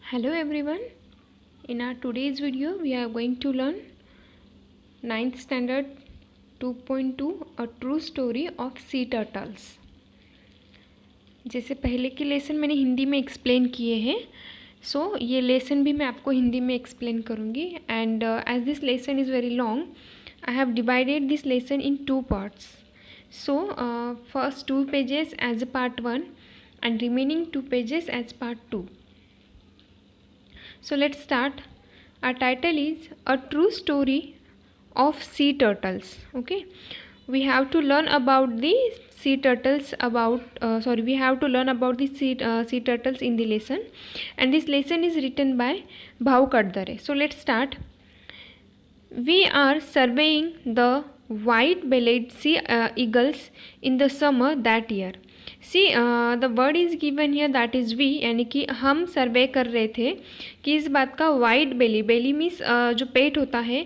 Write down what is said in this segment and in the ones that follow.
Hello everyone. In our today's video we are going to learn 9th standard 2.2 A True Story of Sea Turtles. जैसे पहले के lesson मैंने हिंदी में explain किए हैं, सो ये लेसन भी मैं आपको हिंदी में एक्सप्लेन करूँगी. And as this lesson is very long, I have divided this lesson in 2 parts. So first 2 pages as a part 1 and remaining 2 pages as part 2. So let's start. Our title is A True Story of Sea Turtles. Okay, we have to learn about the sea turtles we have to learn about the sea turtles in the lesson, and this lesson is written by Bhav Kadare. So let's start. We are surveying the white-bellied sea eagles in the summer that year. See the word is given here, that is we, यानी कि हम सर्वे कर रहे थे कि इस बात का वाइट बेली मीन्स जो पेट होता है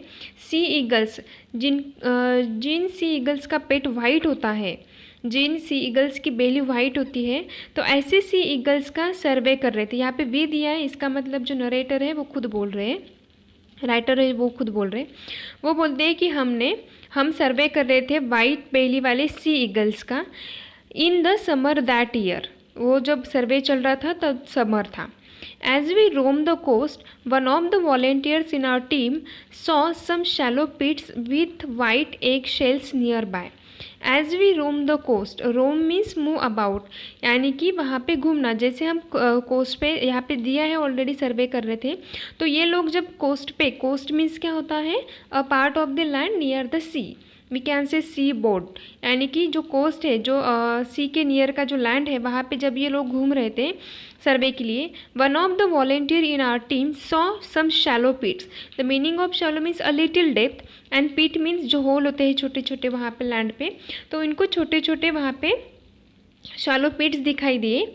सी ईगल्स, जिन सी ईगल्स का पेट वाइट होता है, जिन सी ईगल्स की बेली वाइट होती है, तो ऐसे सी ईगल्स का सर्वे कर रहे थे. यहाँ पे वी दिया है, इसका मतलब जो नरेटर है वो खुद बोल रहे हैं, राइटर है वो खुद बोल रहे हैं. वो बोलते हैं कि हम सर्वे कर रहे थे वाइट बेली वाले सी ईगल्स का in the summer that year. वो जब सर्वे चल रहा था तब समर था. As we roam the coast, one of the volunteers in our team saw some shallow pits with white egg shells nearby. As we roam the coast, roam means move about, यानी कि वहाँ पे घूमना. जैसे हम coast पे यहाँ पे दिया है ऑलरेडी सर्वे कर रहे थे, तो ये लोग जब कोस्ट मीन्स क्या होता है, a part of the land near the sea, we can say C board, यानी कि जो कोस्ट है, जो सी के नियर का जो लैंड है, वहाँ पे जब ये लोग घूम रहे थे सर्वे के लिए, one of the volunteer in our team saw some shallow pits. The meaning of shallow means a little depth and pit means जो होल होते हैं छोटे छोटे वहाँ पे लैंड पे, तो इनको छोटे छोटे वहाँ पे शैलो पिट्स दिखाई दिए.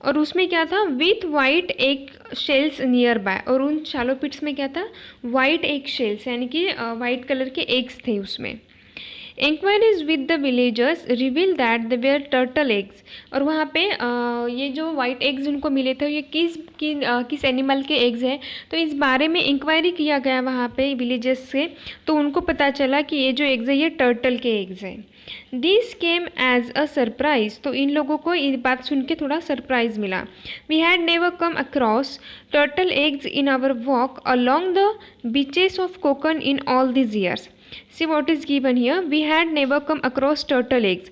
और उसमें क्या था, with white egg shells near by, और उन शैलो पिट्स में क्या था, वाइट एग शेल्स, यानी कि वाइट कलर के एग्स थे उसमें. Inquiries with the villagers reveal that they were turtle eggs. और वहाँ पे ये जो वाइट एग्स उनको मिले थे ये किस एनिमल के एग्स हैं, तो इस बारे में इंक्वायरी किया गया वहाँ पे विलेजर्स से, तो उनको पता चला कि ये जो एग्स है ये टर्टल के एग्स हैं. This came as a surprise, तो इन लोगों को ये बात सुन के थोड़ा सरप्राइज मिला. We had never come across turtle eggs in our walk along the beaches of Konkan in all this years. See what is given here, we had never come across turtle eggs.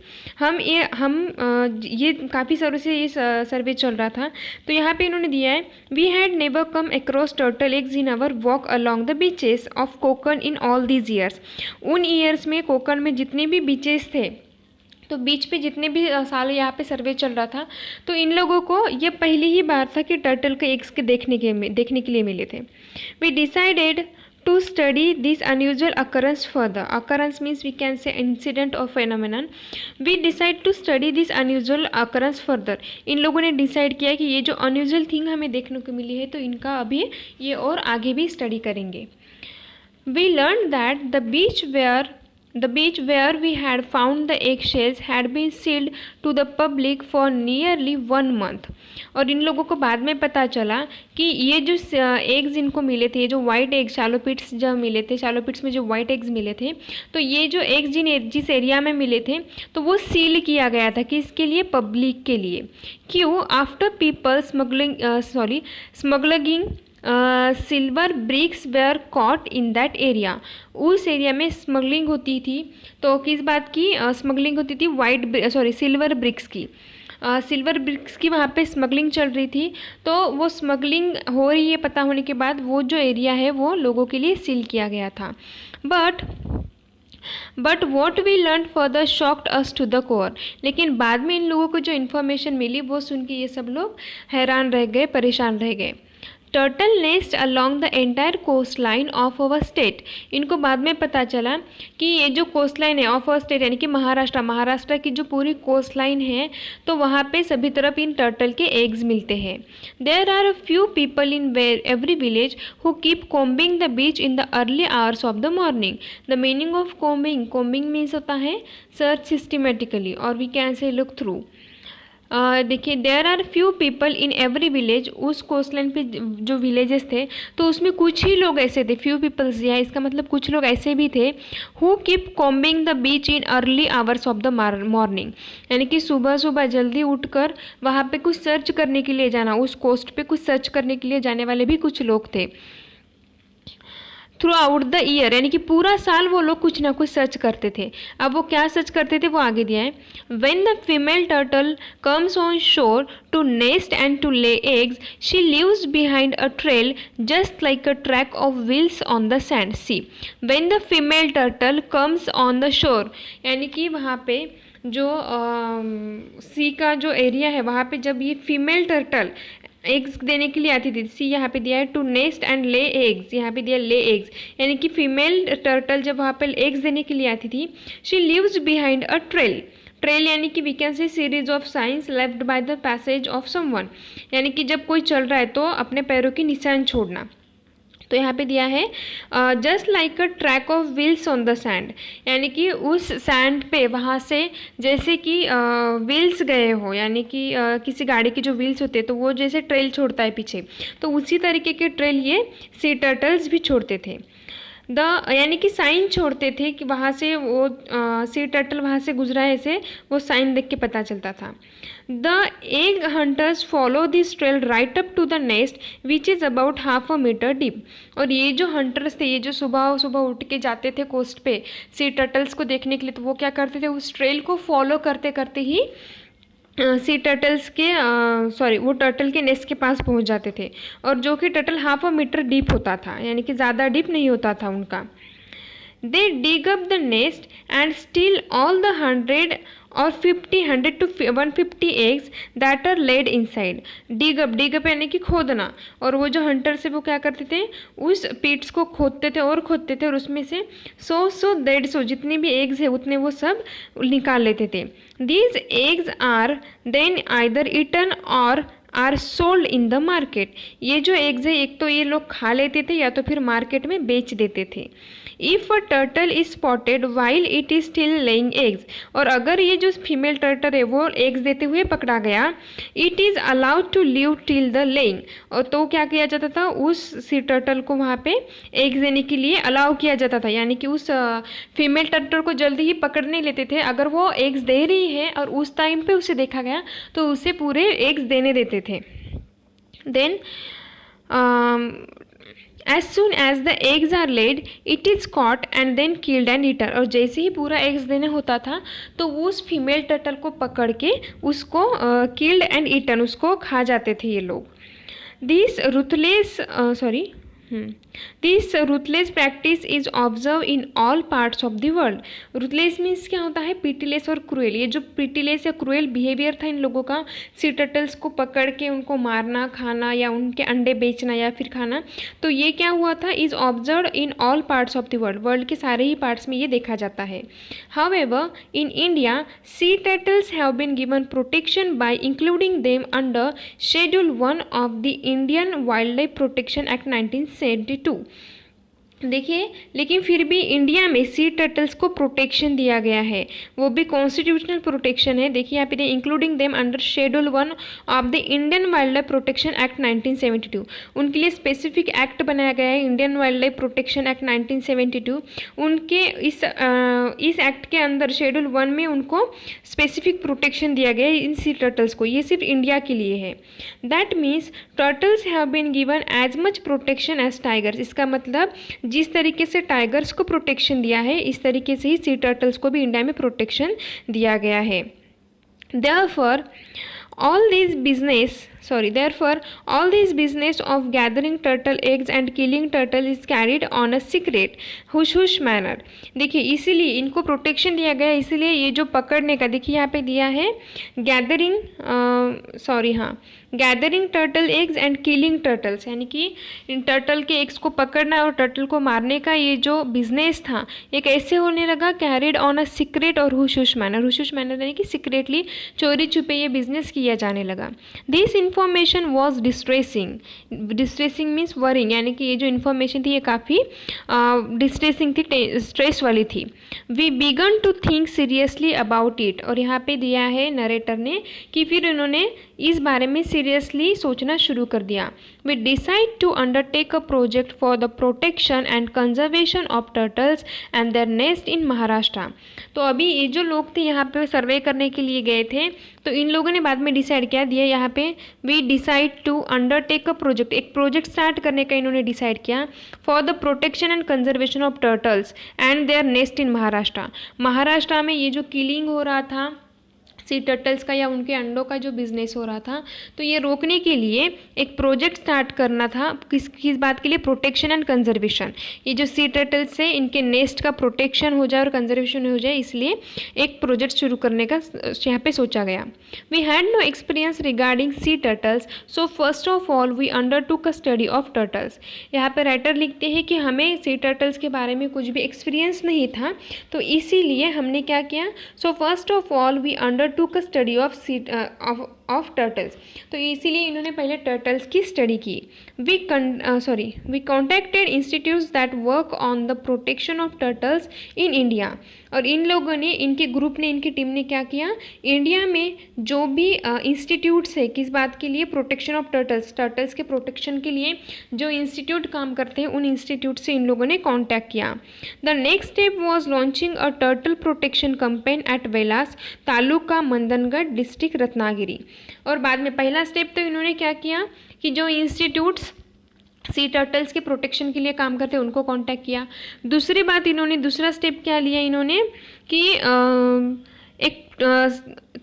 ये काफ़ी सालों से ये सर्वे चल रहा था, तो यहाँ पे इन्होंने दिया है we had never come across turtle eggs in our walk along the beaches of Konkan in all these years. उन ईयर्स में कोकन में जितने भी बीचेस थे, तो बीच पे जितने भी साल यहाँ पे सर्वे चल रहा था, तो इन लोगों को ये पहली ही बार था कि टर्टल के एग्स के देखने के लिए मिले थे. We decided to study this unusual occurrence further. Occurrence means we can say incident or phenomenon. We decide to study this unusual occurrence further. इन लोगों ने डिसाइड किया कि ये जो unusual thing हमें देखने को मिली है, तो इनका अभी ये और आगे भी स्टडी करेंगे. We learned that the beach where we had found the eggshells had been sealed to the public for nearly 1 month. और इन लोगों को बाद में पता चला कि ये जो एग्स इनको मिले थे, ये जो वाइट एग्स शैलो पिट्स जब मिले थे, शैलो पिट्स में जो वाइट एग्स मिले थे, तो ये जो एग्स जिस एरिया में मिले थे, तो वो सील किया गया था कि इसके लिए, पब्लिक के लिए. क्यों? After people smuggling silver bricks were caught in that area. उस एरिया में स्मगलिंग होती थी, तो किस बात की स्मगलिंग होती थी, सिल्वर ब्रिक्स की. सिल्वर ब्रिक्स की वहाँ पे स्मगलिंग चल रही थी, तो वो स्मगलिंग हो रही है पता होने के बाद वो जो एरिया है वो लोगों के लिए सील किया गया था. But what we learn further shocked us to the core. लेकिन बाद में इन लोगों को जो इन्फॉर्मेशन मिली वो सुन के ये सब लोग हैरान रह गए, परेशान रह गए. Turtle nest along the entire coast line of our state. इनको बाद में पता चला कि ये जो कोस्ट लाइन है ऑफ अवर स्टेट, यानी कि महाराष्ट्र की जो पूरी कोस्ट लाइन है, तो वहाँ पे सभी तरफ इन टर्टल के एग्स मिलते हैं. There are a few people in every village who keep combing the beach in the early hours of the morning. The meaning of combing means होता है सर्च सिस्टमेटिकली, और we can say look through. देखिए there are few people in every village, उस coastline पे जो villages थे तो उसमें कुछ ही लोग ऐसे थे, फ्यू पीपल्स दिया है, इसका मतलब कुछ लोग ऐसे भी थे who keep combing the beach in early hours of the morning, यानी कि सुबह सुबह जल्दी उठकर वहाँ पे कुछ सर्च करने के लिए जाना, उस कोस्ट पे कुछ सर्च करने के लिए जाने वाले भी कुछ लोग थे। थ्रू आउट द ईयर, यानी कि पूरा साल वो लोग कुछ ना कुछ सर्च करते थे। अब वो क्या सर्च करते थे वो आगे दिया है। When the female turtle comes on shore to nest and to lay eggs, she leaves behind a trail just like a track of wheels on the sand sea. When the female turtle comes on the shore, यानी कि वहाँ पे जो सी का जो area है वहाँ पे जब ये फीमेल टर्टल एग्स देने के लिए आती थी, सी यहाँ पे दिया है to nest and lay eggs, यहाँ पे दिया ले एग्स, यानी कि फीमेल टर्टल जब वहाँ पे एग्स देने के लिए आती थी, she leaves behind a trail, trail यानी कि we can say series of signs left by the passage of someone, यानी कि जब कोई चल रहा है तो अपने पैरों के निशान छोड़ना। तो यहाँ पे दिया है just like a track of wheels on the sand, यानी कि उस सैंड पे वहाँ से जैसे कि व्हील्स गए हो, यानी कि किसी गाड़ी की जो व्हील्स होते हैं तो वो जैसे ट्रेल छोड़ता है पीछे, तो उसी तरीके के ट्रेल ये सी टर्टल्स भी छोड़ते थे। यानी कि साइन छोड़ते थे कि वहाँ से वो सी टर्टल वहाँ से गुजरा है, ऐसे वो साइन देख के पता चलता था। The egg hunters follow this trail right up to the nest which is about half a metre deep, और ये जो हंटर्स थे, ये जो सुबह सुबह उठ के जाते थे कोस्ट पे सी टर्टल्स को देखने के लिए, तो वो क्या करते थे, उस ट्रेल को फॉलो करते करते ही सी टर्टल्स के वो टर्टल के नेस्ट के पास पहुंच जाते थे, और जो कि turtle half a metre deep होता था, यानी कि ज़्यादा डीप नहीं होता था उनका। They dig up the nest and steal all the 100 to 150 eggs that are laid inside। Dig up यानी कि खोदना, और वो जो हंटर्स है वो क्या करते थे, उस पीट्स को खोदते थे और उसमें से 100 जितने भी एग्स है उतने वो सब निकाल लेते थे। These eggs are then either eaten or are sold in the market, ये जो एग्स है एक तो ये लोग खा लेते थे या तो फिर मार्केट में बेच देते थे। If a turtle is spotted while it is still laying eggs, और अगर ये जो फीमेल टर्टल है वो एग्स देते हुए पकड़ा गया, it is allowed to live till the laying, और तो क्या किया जाता था, उस सी टर्टल को वहाँ पे एग्स देने के लिए अलाउ किया जाता था, यानी कि उस फीमेल टर्टल को जल्दी ही पकड़ नहीं लेते थे, अगर वो एग्स दे रही है और उस टाइम पे उसे देखा गया तो उसे पूरे एग्स देने देते थे। Then as soon as the eggs are laid it is caught and then killed and eaten, और जैसे ही पूरा एग्स देने होता था तो उस फीमेल टर्टल को पकड़ के उसको किल्ड एंड ईटन, उसको खा जाते थे ये लोग। This ruthless practice is observe in all parts of the world. Ruthless means क्या होता है, पिटीलेस और क्रूएल, ये जो पिटीलेस या क्रूएल बिहेवियर था इन लोगों का, सी टर्टल्स को पकड़ के उनको मारना, खाना या उनके अंडे बेचना या फिर खाना, तो ये क्या हुआ था, is observe in all parts of the world, world के सारे ही पार्ट्स में ये देखा जाता है। However in India sea turtles have been given protection by including them under schedule 1 of the Indian wildlife protection act 1972। देखिए, लेकिन फिर भी इंडिया में सी टर्टल्स को प्रोटेक्शन दिया गया है, वो भी कॉन्स्टिट्यूशनल प्रोटेक्शन है। देखिए यहाँ पे including them under schedule 1 of the Indian wildlife protection act 1972, उनके लिए स्पेसिफिक एक्ट बनाया गया है, Indian wildlife protection act 1972। उनके इस एक्ट के अंदर शेड्यूल 1 में उनको स्पेसिफिक प्रोटेक्शन दिया गया है इन सी टर्टल्स को, ये सिर्फ इंडिया के लिए है। That means turtles have been given as much protection as tigers, इसका मतलब जिस तरीके से टाइगर्स को प्रोटेक्शन दिया है इस तरीके से ही सी टर्टल्स को भी इंडिया में प्रोटेक्शन दिया गया है। Therefore, all these business of gathering turtle eggs and killing turtle is carried on a secret hush manner। देखिए इसीलिए इनको प्रोटेक्शन दिया गया है, इसीलिए ये जो पकड़ने का, देखिए यहाँ पे दिया है gathering gathering turtle eggs and killing turtles, यानी कि इन टर्टल के एग्स को पकड़ना और टर्टल को मारने का ये जो बिजनेस था ये कैसे होने लगा, कैरिड ऑन अ सीक्रेट और हुश मैनर, हुश मैनर यानी कि सीक्रेटली चोरी छुपे ये बिजनेस किया जाने लगा। This information was distressing, distressing means worrying, यानी कि ये जो इन्फॉर्मेशन थी ये काफ़ी डिस्ट्रेसिंग थी, स्ट्रेस वाली थी। We began to think seriously about it, और यहाँ पे दिया है नरेटर ने कि फिर इन्होंने इस बारे में सीरियसली सोचना शुरू कर दिया। We decide to undertake a project for the protection and conservation of turtles and their nest in Maharashtra. तो अभी ये जो लोग थे यहाँ पे सर्वे करने के लिए गए थे, तो इन लोगों ने बाद में डिसाइड किया, दिया यहाँ पे we decide to undertake a project, एक प्रोजेक्ट स्टार्ट करने का इन्होंने डिसाइड किया for the protection and conservation of turtles and their nest in Maharashtra. Maharashtra में ये जो किलिंग हो रहा था सी टर्टल्स का या उनके अंडों का जो बिजनेस हो रहा था, तो ये रोकने के लिए एक प्रोजेक्ट स्टार्ट करना था। किस बात के लिए, प्रोटेक्शन एंड कंजर्वेशन, ये जो सी टर्टल्स है इनके नेस्ट का प्रोटेक्शन हो जाए और कंजर्वेशन हो जाए, इसलिए एक प्रोजेक्ट शुरू करने का यहाँ पे सोचा गया। We had no experience regarding sea turtles, so first of all we undertook a study of turtles. यहाँ पे राइटर लिखते हैं कि हमें सी टर्टल्स के बारे में कुछ भी एक्सपीरियंस नहीं था, तो इसीलिए हमने क्या किया, so first of all we undertook a study of turtles, तो इसीलिए इन्होंने पहले टर्टल्स की स्टडी की। We contacted institutes that work on the protection of turtles in India, और इन लोगों ने, इनके ग्रुप ने, इनकी टीम ने क्या किया, इंडिया में जो भी इंस्टीट्यूट्स है किस बात के लिए, प्रोटेक्शन ऑफ टर्टल्स, टर्टल्स के प्रोटेक्शन के लिए जो इंस्टीट्यूट काम करते हैं उन इंस्टीट्यूट से इन लोगों ने कॉन्टैक्ट किया। The next step was launching a turtle protection campaign at Velas, taluka Mandangad, district Ratnagiri. और बाद में पहला स्टेप तो इन्होंने क्या किया कि जो इंस्टीट्यूट्स सी टर्टल्स के प्रोटेक्शन के लिए काम करते हैं उनको कांटेक्ट किया। दूसरी बात इन्होंने, दूसरा स्टेप क्या लिया इन्होंने कि एक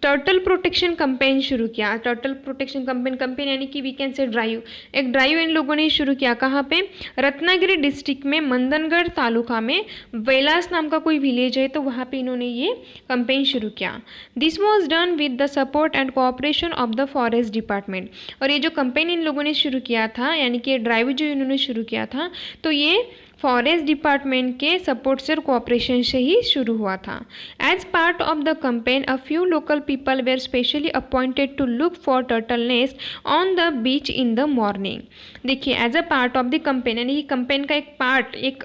टर्टल प्रोटेक्शन कैंपेन शुरू किया। टर्टल प्रोटेक्शन कैंपेन यानी कि वी कैन से ड्राइव, एक ड्राइव इन लोगों ने शुरू किया। कहाँ पे, रत्नागिरी डिस्ट्रिक्ट में मंदनगढ़ तालुका में वेलास नाम का कोई विलेज है, तो वहाँ पे इन्होंने ये कैंपेन शुरू किया। This was done with the support and cooperation of the forest department, और ये जो कैंपेन इन लोगों ने शुरू किया था, यानी कि ड्राइव जो इन्होंने शुरू किया था, तो ये फॉरेस्ट डिपार्टमेंट के सपोर्ट से और कोऑपरेशन से ही शुरू हुआ था। As part of the campaign a few local people were specially appointed to look for turtle nest on the beach in the morning. देखिए, as a part of the campaign, यानी कि campaign का एक part, एक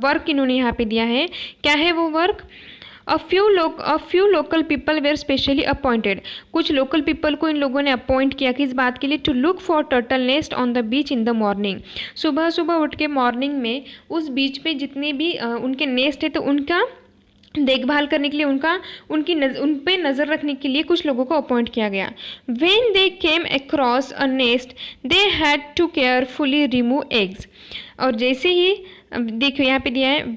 work इन्होंने यहाँ पे दिया है। क्या है वो work, a few local people were specially appointed, कुछ लोकल पीपल को इन लोगों ने अपॉइंट किया किस बात के लिए, to look for turtle nest on the beach in the morning. सुबह सुबह उठ के मॉर्निंग में उस बीच पे जितने भी उनके नेस्ट है तो उनका देखभाल करने के लिए, उन पे नज़र रखने के लिए कुछ लोगों को अपॉइंट किया गया। When they came across a nest they had to carefully remove eggs, और जैसे ही देखो यहाँ पे दिया है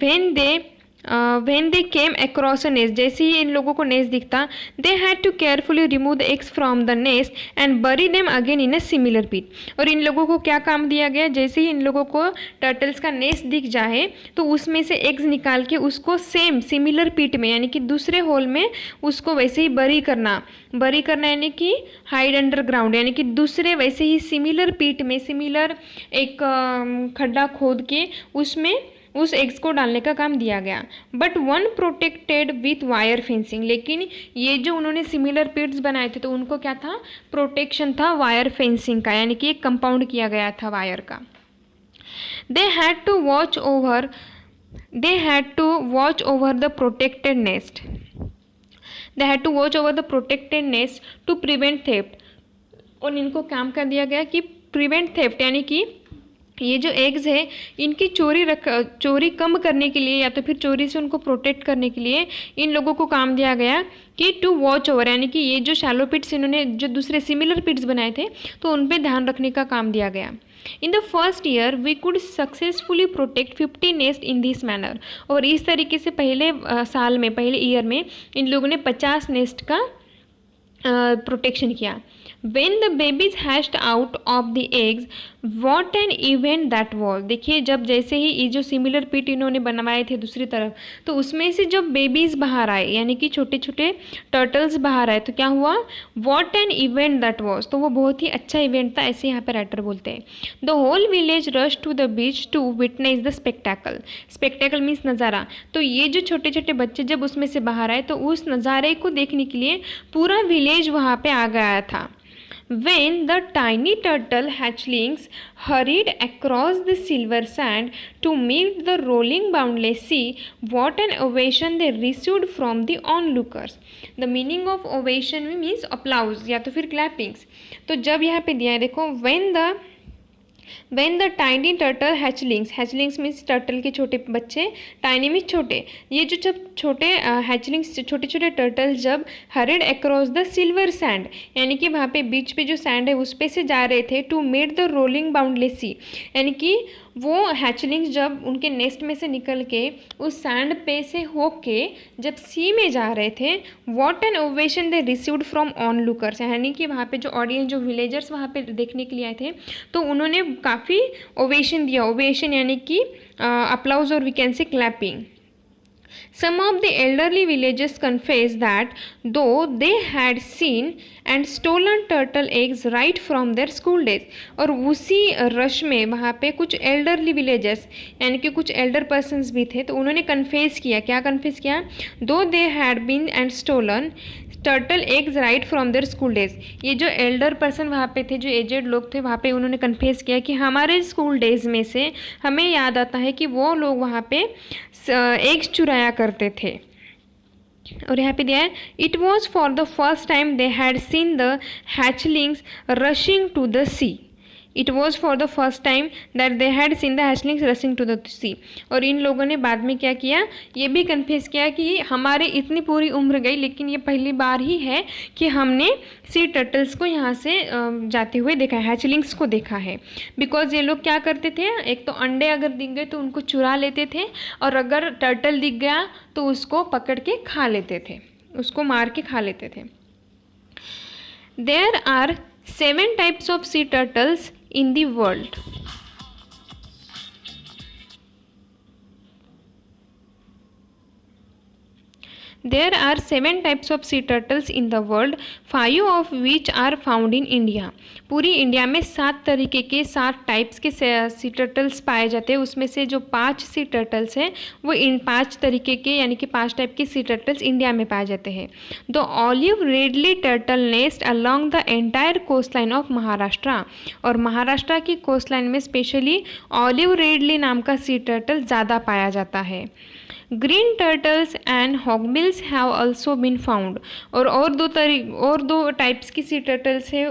when they came across a nest, जैसे ही इन लोगों को नेस्ट दिखता, they had to carefully remove the eggs from the nest and bury them again in a similar pit। और इन लोगों को क्या काम दिया गया, जैसे ही इन लोगों को टर्टल्स का नेस्ट दिख जाए तो उसमें से एग्स निकाल के उसको सेम सिमिलर पिट में, यानी कि दूसरे होल में उसको वैसे ही बरी करना यानी कि हाइड अंडरग्राउंड, यानी कि दूसरे वैसे ही सिमिलर पिट में, सिमिलर एक खड्डा खोद के उसमें उस एग्स को डालने का काम दिया गया। But one protected with wire fencing, लेकिन ये जो उन्होंने सिमिलर पिट्स बनाए थे तो उनको क्या था, प्रोटेक्शन था वायर फेंसिंग का, यानी कि एक कंपाउंड किया गया था वायर का। They had to watch over the protected nest, they had to watch over the protected nest to prevent theft, और इनको काम कर दिया गया कि प्रिवेंट थेफ्ट, यानी कि ये जो एग्स है इनकी चोरी कम करने के लिए या तो फिर चोरी से उनको प्रोटेक्ट करने के लिए इन लोगों को काम दिया गया कि टू वॉच ओवर, यानी कि ये जो शैलो पिट्स इन्होंने जो दूसरे सिमिलर पिट्स बनाए थे तो उन पे ध्यान रखने का काम दिया गया। In the first year we could successfully protect 50 nest in this manner, और इस तरीके से पहले साल में, पहले ईयर में इन लोगों ने 50 नेस्ट का प्रोटेक्शन किया। When the babies hatched out of the eggs, what an event that was। देखिए जब जैसे ही ये जो सिमिलर पिट इन्होंने बनवाए थे दूसरी तरफ, तो उसमें से जब बेबीज बाहर आए यानी कि छोटे छोटे टर्टल्स बाहर आए, तो क्या हुआ, what an event that was, तो वो बहुत ही अच्छा इवेंट था, ऐसे यहाँ पे राइटर बोलते हैं। The whole village rush to the beach to witness the spectacle. Spectacle means नज़ारा। तो ये जो छोटे छोटे बच्चे जब उसमें से बाहर आए तो उस नज़ारे को देखने के लिए पूरा विलेज वहाँ पे आ गया था। When the tiny turtle hatchlings hurried across the silver sand to meet the rolling boundless sea, what an ovation they received from the onlookers। The meaning of ovation means applause या तो फिर clappings। तो जब यहाँ पे दिया है देखो, when the tiny turtle hatchlings means turtle के छोटे बच्चे, tiny means छोटे, ये जो जब छोटे hatchlings छोटे छोटे turtles जब hurried across the silver sand यानी कि वहाँ पे बीच पे जो sand है उस पे से जा रहे थे, to meet the rolling boundless sea यानी कि वो हैचलिंग्स जब उनके नेस्ट में से निकल के उस सैंड पे से होके जब सी में जा रहे थे, what an ovation they received from on lookers, यानी कि वहाँ पे जो ऑडियंस जो विलेजर्स वहाँ पे देखने के लिए आए थे तो उन्होंने काफ़ी ओवेशन दिया। ओवेशन यानी कि अप्लाउज और we can say clapping. Some of the elderly villagers confessed that though they had seen and stolen turtle eggs right from their school days, और उसी रश में वहाँ पे कुछ elderly villagers यानी कि कुछ elder persons भी थे, तो उन्होंने कन्फेस किया। क्या कन्फेस किया, though they had been and stolen turtle eggs right from their school days. ये जो एल्डर पर्सन वहाँ पे थे, जो एजेड लोग थे वहाँ पे, उन्होंने कन्फेस किया कि हमारे स्कूल डेज में से हमें याद आता है कि वो लोग वहाँ पे एग्स चुराया करते थे। और यहाँ पे दिया है, it was for the first time they had seen the hatchlings rushing to the sea. It was for the first time that they had seen the hatchlings rushing to the sea. और इन लोगों ने बाद में क्या किया, ये भी कन्फेस किया कि हमारे इतनी पूरी उम्र गई लेकिन ये पहली बार ही है कि हमने सी टर्टल्स को यहाँ से जाते हुए देखा है, हैचलिंग्स को देखा है। बिकॉज ये लोग क्या करते थे, एक तो अंडे अगर दिख गए तो उनको चुरा लेते थे, और अगर टर्टल दिख गया तो उसको पकड़ के खा लेते थे, उसको मार के खा लेते थे। There are 7 types of sea turtles in the world। There are 7 types of sea turtles in the world, 5 of which are found in India। पूरी इंडिया में 7 तरीके के 7 टाइप्स के सी टर्टल्स पाए जाते हैं। उसमें से जो 5 सी टर्टल्स हैं वो इन 5 तरीके के यानी कि 5 टाइप के सी टर्टल्स इंडिया में पाए जाते हैं। The olive ridley turtle nest along the entire coast line of Maharashtra. और महाराष्ट्र की कोस्ट लाइन में स्पेशली ऑलिव रेडली नाम का सी टर्टल ज़्यादा पाया जाता है। Green turtles and hawksbills have also been found. और दो टाइप्स की सी टर्टल्स है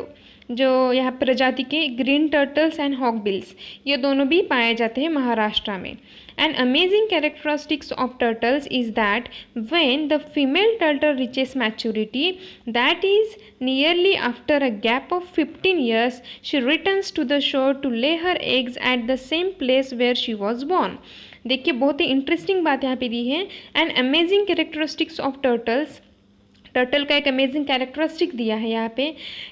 जो यहाँ प्रजाति के, ग्रीन टर्टल्स एंड हॉगबिल्स, ये दोनों भी पाए जाते हैं महाराष्ट्र में। An amazing characteristics of turtles is that when the female turtle reaches maturity, that is nearly after a gap of 15 years, she returns to the shore to lay her eggs at the same place where she was born। देखिए बहुत ही interesting बात यहाँ पे दी है। An amazing characteristics of turtles, turtle का एक amazing characteristic दिया है यहाँ पे।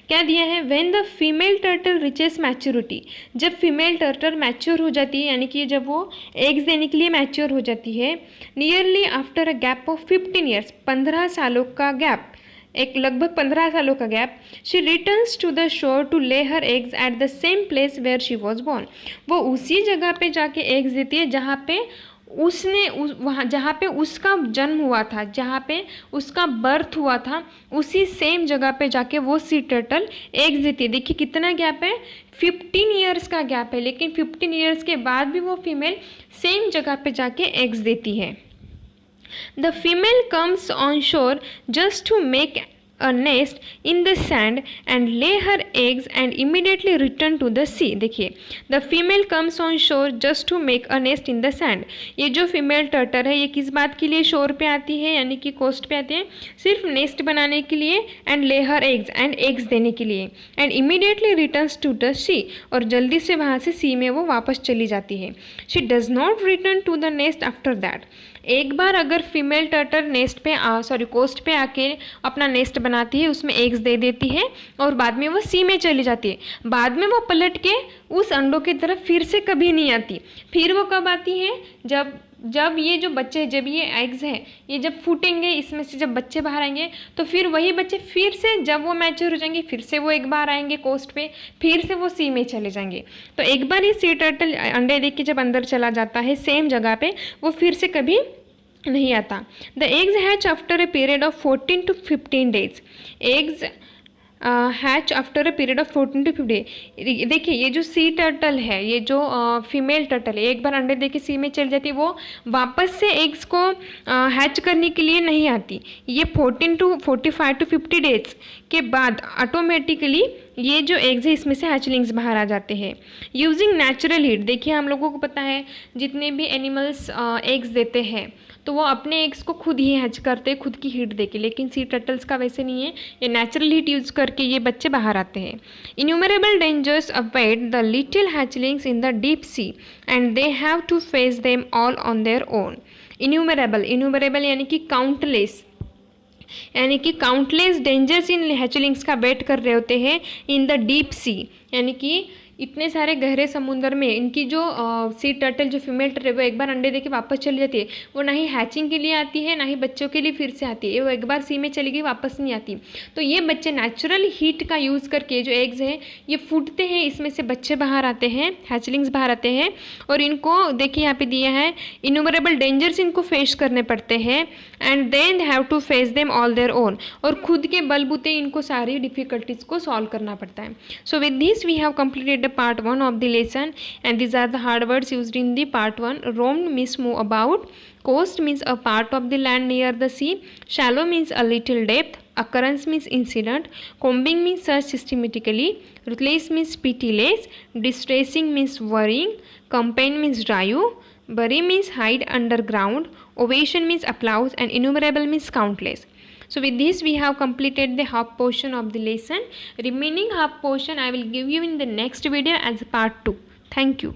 क्या दिया है, when the female turtle reaches maturity, जब फीमेल टर्टल मैच्योर हो जाती है यानी कि जब वो एग्स देने के लिए मैच्योर हो जाती है, nearly after a gap of 15 years, 15 सालों का गैप, एक लगभग 15 सालों का gap, she returns to the shore to lay her eggs at the same place where she was born. वो उसी जगह पे जाके एग्स देती है जहाँ पे वहाँ जहाँ पे उसका जन्म हुआ था, जहाँ पे उसका बर्थ हुआ था, उसी सेम जगह पे जाके वो सी टर्टल एग्स देती है। देखिए कितना गैप है, 15 ईयर्स का गैप है, लेकिन 15 ईयर्स के बाद भी वो फीमेल सेम जगह पे जाके एग्स देती है। The female comes on shore just to make a nest in the sand and lay her eggs and immediately return to the sea। देखिए the female comes on shore just to make a nest in the sand। ये जो female turtle है ये किस बात के लिए शोर पे आती है यानी कि कोस्ट पे आती है, सिर्फ नेस्ट बनाने के लिए, एंड ले हर एग्स, एंड एग्स देने के लिए, and immediately returns to the sea, और जल्दी से वहाँ से सी में वो वापस चली जाती है। She does not return to the nest after that. एक बार अगर फीमेल टर्टल नेस्ट पे कोस्ट पे आके अपना नेस्ट बनाती है, उसमें एग्स दे देती है और बाद में वो सी में चली जाती है। बाद में वो पलट के उस अंडों की तरफ फिर से कभी नहीं आती। फिर वो कब आती है, जब ये जो बच्चे, जब ये एग्स हैं ये जब फूटेंगे, इसमें से जब बच्चे बाहर आएंगे, तो फिर वही बच्चे फिर से जब वो मैच्योर हो जाएंगे फिर से वो एक बार आएंगे कोस्ट पे, फिर से वो सी में चले जाएंगे। तो एक बार ये सी टर्टल अंडे देख के जब अंदर चला जाता है सेम जगह पे, वो फिर से कभी नहीं आता। The eggs hatch after a period of 14 to 15 days. Eggs hatch after a period of 14 to 15। देखिए ये जो सी टर्टल है, ये जो फीमेल टर्टल है, एक बार अंडे देके सी में चल जाती है, वो वापस से एग्स को हैच करने के लिए नहीं आती। ये 14 to 45 to 50 डेज के बाद ऑटोमेटिकली ये जो एग्स है इसमें से हैचलिंग्स बाहर आ जाते हैं। यूजिंग नेचुरल हीट, देखिए हम लोगों को पता है जितने भी एनिमल्स एग्स देते हैं तो वो अपने एग्स को खुद ही हैच करते हैं, खुद की हीट देके, लेकिन सी टर्टल्स का वैसे नहीं है, ये नेचुरल हीट यूज करके ये बच्चे बाहर आते हैं। Innumerable dangers await the little hatchlings in the deep sea and they have to face them all on their own. Innumerable यानी कि काउंटलेस, यानी कि काउंटलेस डेंजर्स इन हैचलिंग्स का वेट कर रहे होते हैं इन द डीप सी, यानी कि इतने सारे गहरे समुद्र में इनकी जो सी टर्टल, जो फीमेल टर्टल है, वो एक बार अंडे देके वापस चली जाती है। वो ना ही हैचिंग के लिए आती है ना ही बच्चों के लिए फिर से आती है, वो एक बार सी में चली गई वापस नहीं आती। तो ये बच्चे नेचुरल हीट का यूज़ करके जो एग्स हैं ये फूटते हैं, इसमें से बच्चे बाहर आते हैं, हैचलिंग्स बाहर आते हैं, और इनको देखिए यहाँ पे दिया है इन्यूमरेबल डेंजर्स इनको फेस करने पड़ते हैं and then have to face them all their own, और खुद के बलबूते इनको सारी डिफिकल्टीज को सॉल्व करना पड़ता है। So with this we have completed part 1 of the lesson, and these are the hard words used in the part 1. Roam means move about, coast means a part of the land near the sea, shallow means a little depth, occurrence means incident, combing means search systematically, ruthless means pitiless, distressing means worrying, campaign means drive, bury means hide underground, ovation means applause, and innumerable means countless. So with this we have completed the half portion of the lesson. Remaining half portion I will give you in the next video as part 2. Thank you.